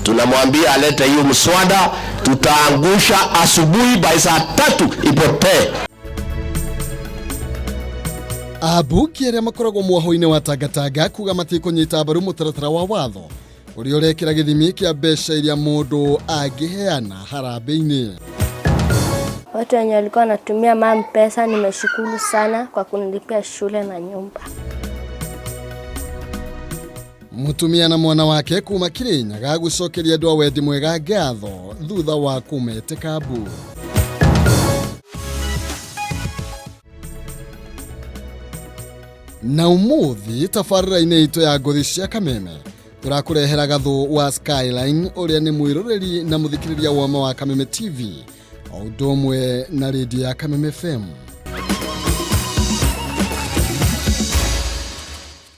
tunamwambia alete hiyo mswada, tutaangusha asubuhi by saa 3 ipotee. Abuki aria makoragwo mwaho-ini wa Tangatanga kuga matikunyita mbaru mutaratara wa watho uria urekira githimi kia mbeca iria mundu angiheana harambe-ini. Watu wenye walikuwa wanatumia mama pesa, nimeshukuru sana kwa kunilipia shule na nyumba. Mutumia na mwana wake kuma Kirinyaga gucokeria andu a wendi mwega ngatho thutha wa kumete Kambu. Na umuthi tabarĩra-inĩ itũ ya ngũthi cia Kameme tũrakurehera gathu wa Skyline uria ni mwiroreri na muthikiriria wa Kameme TV o ũndũ ũmwe na radio ya Kameme FM.